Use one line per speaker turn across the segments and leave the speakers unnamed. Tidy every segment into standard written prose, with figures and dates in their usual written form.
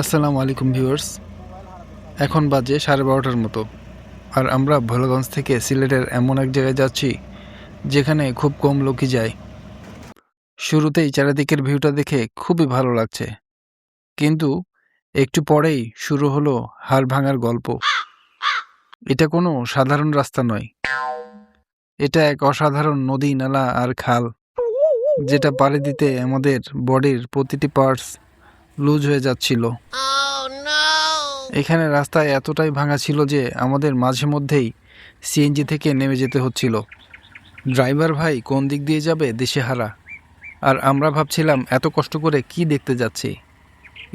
আসসালামু আলাইকুম ভিউয়ার্স, এখন বাজে 12:30টার মতো, আর আমরা ভোলাগঞ্জ থেকে সিলেটের এমন এক জায়গায় যাচ্ছি যেখানে খুব কম লোকই যায়। শুরুতেই চারিদিকের ভিউটা দেখে খুবই ভালো লাগছে, কিন্তু একটু পরেই শুরু হলো হাড় ভাঙার গল্প। এটা কোনো সাধারণ রাস্তা নয়, এটা এক অসাধারণ নদী, নালা আর খাল, যেটা পাড়ি দিতে আমাদের বডির প্রতিটি পার্টস লুজ হয়ে যাচ্ছিল। এখানে রাস্তায় এতটাই ভাঙা ছিল যে আমাদের মাঝে মধ্যেই সিএনজি থেকে নেমে যেতে হচ্ছিল। ড্রাইভার ভাই কোন দিক দিয়ে যাবে দিশেহারা, আর আমরা ভাবছিলাম এত কষ্ট করে কি দেখতে যাচ্ছি,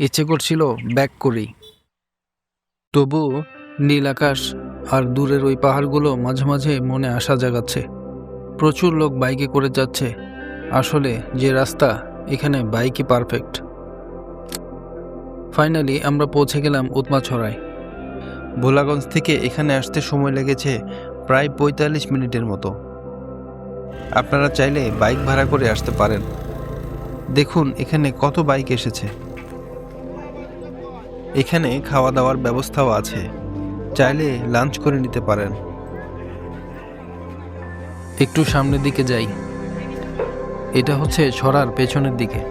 ইচ্ছে করছিল ব্যাক করি। তবু নীল আকাশ আর দূরের ওই পাহাড়গুলো মাঝে মাঝে মনে আশা জাগাচ্ছে। প্রচুর লোক বাইকে করে যাচ্ছে। আসলে যে রাস্তা, এখানে বাইকই পারফেক্ট। ফাইনালি আমরা পৌঁছে গেলাম উৎমাছড়ায়। ভোলাগঞ্জ থেকে এখানে আসতে সময় লেগেছে প্রায় 45 মিনিটের মতো। আপনারা চাইলে বাইক ভাড়া করে আসতে পারেন। দেখুন এখানে কত বাইক এসেছে। এখানে খাওয়া দাওয়ার ব্যবস্থাও আছে, চাইলে লাঞ্চ করে নিতে পারেন। একটু সামনের দিকে যাই, এটা হচ্ছে ছড়ার পেছনের দিকে।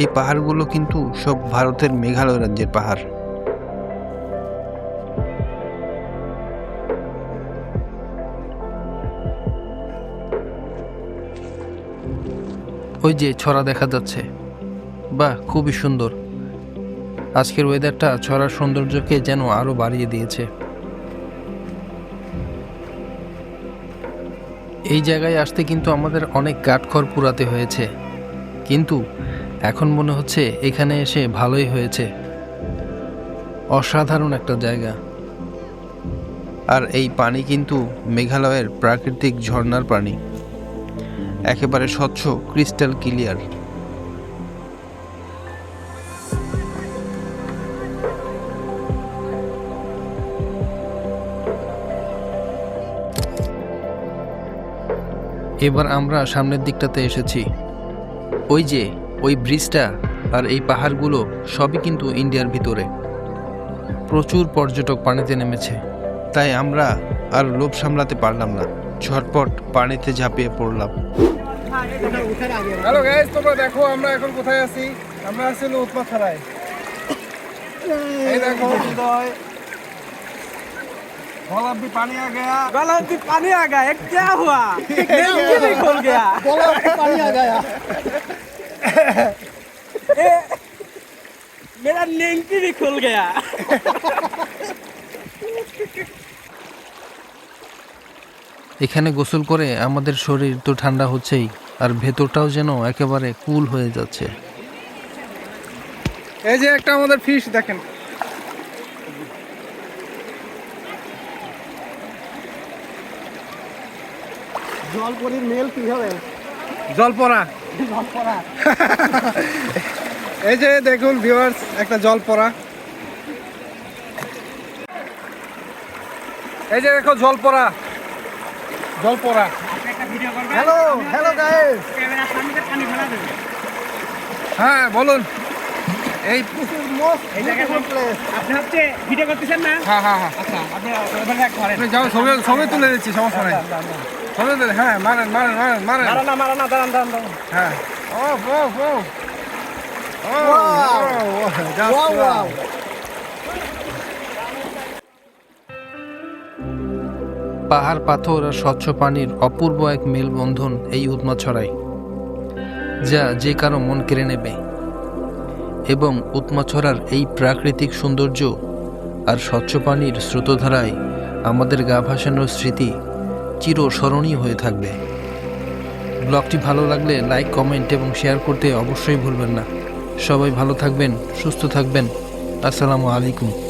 এই পাহাড়গুলো কিন্তু সব ভারতের মেঘালয় রাজ্যের পাহাড়। ওই যে ছড়া দেখা যাচ্ছে, বাহ, খুবই সুন্দর। আজকের ওয়েদারটা ছড়ার সৌন্দর্যকে যেন আরো বাড়িয়ে দিয়েছে। এই জায়গায় আসতে কিন্তু আমাদের অনেক কাঠখড় পুরাতে হয়েছে, কিন্তু এখন মনে হচ্ছে এখানে এসে ভালোই হয়েছে। অসাধারণ একটা জায়গা। আর এই পানি কিন্তু মেঘালয়ের প্রাকৃতিক ঝর্ণার পানি, একেবারে স্বচ্ছ, ক্রিস্টাল ক্লিয়ার। এবার আমরা সামনের দিকটাতে এসেছি। ওই যে ওই ব্রিজটা আর এই পাহাড়গুলো সবই কিন্তু ইন্ডিয়ার ভিতরে। প্রচুর পর্যটক পানিতে নেমেছে, তাই আমরা আর লোভ সামলাতে পারলাম না, ঝটপট পানিতে ঝাঁপিয়ে পড়লাম।
হ্যালো গাইস, তোমরা দেখো আমরা এখন কোথায় আছি। আমরা আছি হলো উৎমাছড়ায়। এই দেখো गला भी पानी आ गया,
गला भी पानी आ गया। क्या हुआ? नेंकी भी खुल गया।
गला भी पानी आ गया।
मेरा नेंकी भी खुल गया।
এখানে গোসল করে আমাদের শরীর তো ঠান্ডা হচ্ছেই, আর ভেতরটাও যেন একেবারে কুল হয়ে যাচ্ছে।
এই যে একটা আমাদের ফিশ দেখেন।
জলপরির মেল কি হবে?
জলপরা।
জলপরা।
এই যে দেখুন ভিউয়ার্স, একটা জলপরা। এই যে দেখো জলপরা, জলপরা। হ্যালো হ্যালো গাইস,
ক্যামেরার সামনে পানি ফেলা দেবে।
হ্যাঁ বলুন। এই
এই জায়গাটা প্লেস। আপনি হচ্ছে ভিডিও করতেছেন না?
হ্যাঁ হ্যাঁ হ্যাঁ,
আচ্ছা, আপনি ওখানে এক ধরেন।
আপনি যাও, ছবি ছবি তুলে দিচ্ছি, সমস্যা নাই। ছবি তুলে, হ্যাঁ মারেন মারেন মারেন মারেন।
মারা না, দাঁড়ান দাঁড়ান দাঁড়ান।
হ্যাঁ, ও ও ও ওয়াও।
পাহাড়, পাথর আর স্বচ্ছ পানির অপূর্ব এক মেলবন্ধন এই উৎমাছড়ায়, যা যে কারো মন কেড়ে নেবে। এবং উৎমাছড়ার এই প্রাকৃতিক সৌন্দর্য আর স্বচ্ছ পানির স্রোতধারায় আমাদের গা ভাসানোর স্মৃতি চিরস্মরণীয় হয়ে থাকবে। ব্লগটি ভালো লাগলে লাইক, কমেন্ট এবং শেয়ার করতে অবশ্যই ভুলবেন না। সবাই ভালো থাকবেন, সুস্থ থাকবেন। আসসালামু আলাইকুম।